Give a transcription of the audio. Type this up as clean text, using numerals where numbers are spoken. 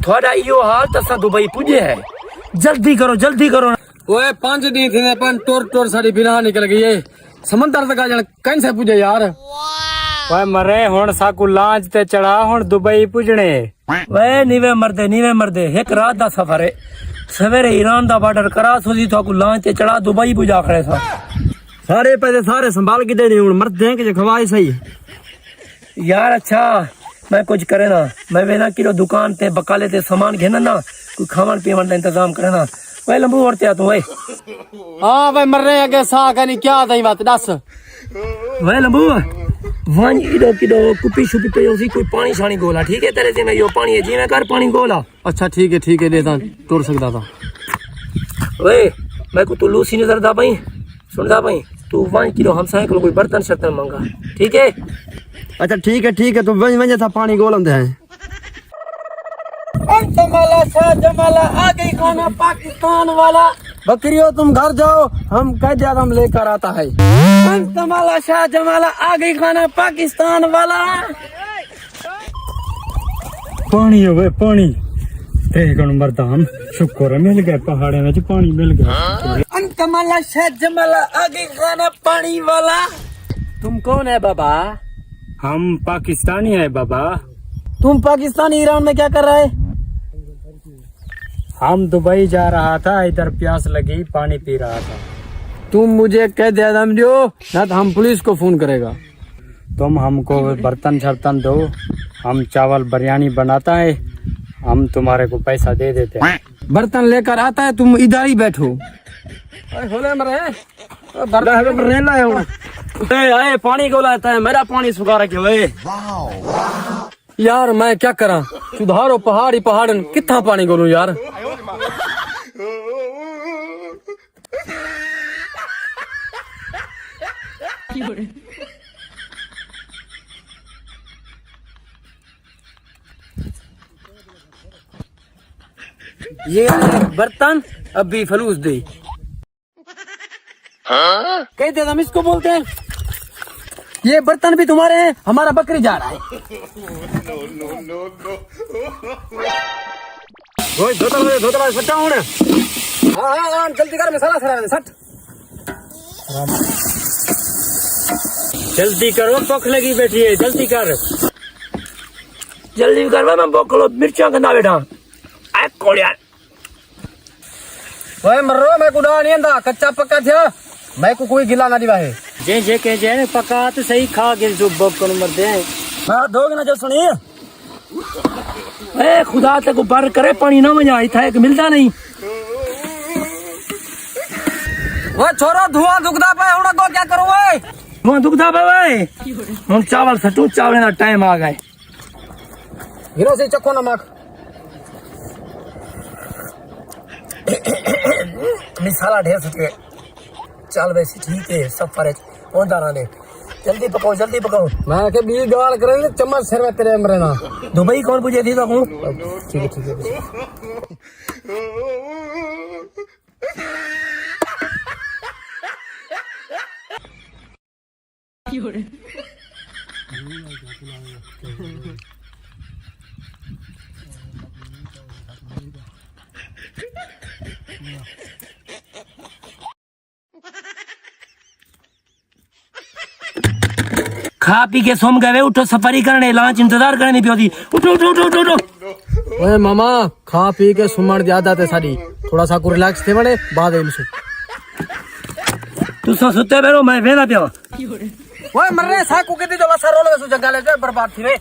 थोड़ा यो हाल तसा दुबई पुजे है। जल्दी करो। ओए 5 दिन थे अपन टोर साड़ी बिना निकल गई है समंदर तक आ जाना कहीं से पुजे यार। ओए मरे हुन साकू लांच ते चढ़ा हुन दुबई पुजने। वे नीवे मरदे एक रात दा सफर है। सवेरे ईरान दा बॉर्डर क्रॉस होदी तो लांच ते चढ़ा दुबई पुजा खड़े सा। सारे पैसे सारे संभाल के दे हुन मरदे हैं कि खवाए सही यार। अच्छा मैं कुछ करे ना, मैं वेना किलो दुकान ते बकाले ते सामान घेना ना, कोई खावन पीवन का इंतजाम करे ना। वही लंबू और तू वही। हाँ भाई मर रहे आगे सा कहनी क्या था बात दस। वही लंबू वन किलो कुपी शुपी पे उसी कोई पानी शानी गोला ठीक है तेरे में यो पानी है जी मैं कर पानी गोला। अच्छा ठीक है देता तोड़ सकता था। ओए मैं को तू लूसी नजर दा भाई सुनदा भाई तू 1 किलो हम साए कोई बर्तन शर्तन मांगा ठीक है। अच्छा ठीक है तो वजह था पानी गोलम दे हैं। अंतमाला शाह जमाला आ गई खाना पाकिस्तान वाला। बकरियों तुम घर जाओ हम कह दिया हम लेकर आता है। अंतमाला शाह जमाला आ गई खाना पाकिस्तान वाला। पानी हो गए पानी देख मरदा हम शुक्र है मिल गए पहाड़े में पानी मिल गया। अंतमाला शाह जमाला आ गई खाना पानी वाला। तुम कौन है बाबा? हम पाकिस्तानी है बाबा। तुम पाकिस्तानी ईरान में क्या कर रहा है? हम दुबई जा रहा था इधर प्यास लगी पानी पी रहा था। तुम मुझे कह दिया दम दो ना तो हम पुलिस को फोन करेगा। तुम हमको बर्तन शर्तन दो हम चावल बिरयानी बनाता है हम तुम्हारे को पैसा दे देते हैं। बर्तन लेकर आता है तुम इधर ही बैठो। पानी को लाता है मेरा पानी सुखा रखे हुए। यार मैं क्या करा सुधारो पहाड़ी पहाड़न कितना पानी गोलू यार। ये बर्तन अभी फलूस दे कहते हम इसको बोलते हैं। ये बर्तन भी तुम्हारे हैं हमारा बकरी जा रहा है। हाँ जल्दी कर मसाला सरा सट। जल्दी करो भूख लगी बैठी है जल्दी कर मैं बोकलो मिर्चा गंदा बैठा कोड़िया। ओए मर्रो मैं कुड़ा नहीं आंदा कच्चा पक्का था मैं को कोई गिला ना दिवा है। जे के जे पका तो सही खा के जो बोक को मरदे हैं। मैं दोगे ना जो सुनी ए खुदा ते को बर करे पानी ना मजा आई था एक मिलता नहीं। वो छोरो धुआं दुखदा पे हुन को क्या करूं ओए? धुआं दुखदा पे ओए हम चावल सटू चावल का टाइम आ गए। हीरो से चखो नमक मिसाला ढेर सके चल वैसे ठीक है सफर है कौन जाना ने जल्दी पकाओ। मैं के बी गाल करे चम्मच सिर में तेरे मरे ना। दुबई कौन पूछे थी तो कौन ठीक है खा पी के सोम गए उठो सफारी करने लांच इंतजार करनी पियो थी। उठो ओए मामा खा पी के सुमण की आदत है साडी थोड़ा सा को रिलैक्स थे बने बाद इनसे तू सुते बेरो मैं वेला पिया। ओए मर रहे साकू के दी जो बस रोल में सु जंगल है बर्बाद थी रे।